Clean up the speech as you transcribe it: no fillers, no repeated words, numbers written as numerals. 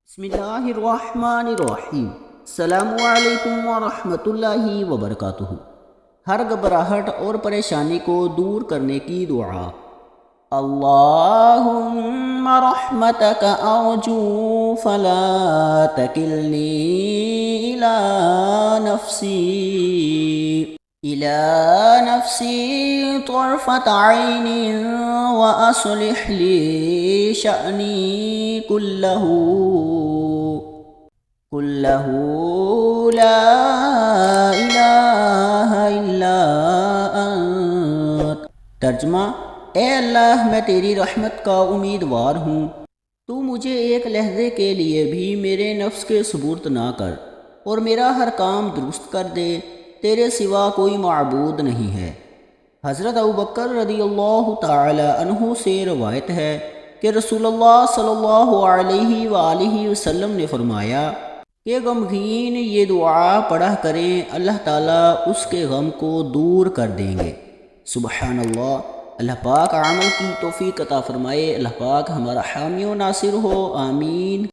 بسم اللہ الرحمن الرحیم۔ السلام علیکم ورحمۃ اللہ وبرکاتہ۔ ہر گھبراہٹ اور پریشانی کو دور کرنے کی دعا۔ اللہم رحمتک ارجو فلا تکلنی إلى نفسي طرفة عين وأصلح لي شأني كله لا إله إلا أنت۔ ترجمہ: اے اللہ، میں تیری رحمت کا امیدوار ہوں، تو مجھے ایک لحظے کے لیے بھی میرے نفس کے سپرد نہ کر اور میرا ہر کام درست کر دے، تیرے سوا کوئی معبود نہیں ہے۔ حضرت ابوبکر رضی اللہ تعالی عنہ سے روایت ہے کہ رسول اللہ صلی اللہ علیہ وآلہ وسلم نے فرمایا کہ غمگین یہ دعا پڑھا کریں، اللہ تعالیٰ اس کے غم کو دور کر دیں گے۔ سبحان اللہ۔ اللہ پاک عمل کی توفیق عطا فرمائے۔ اللہ پاک ہمارا حامی و ناصر ہو، آمین۔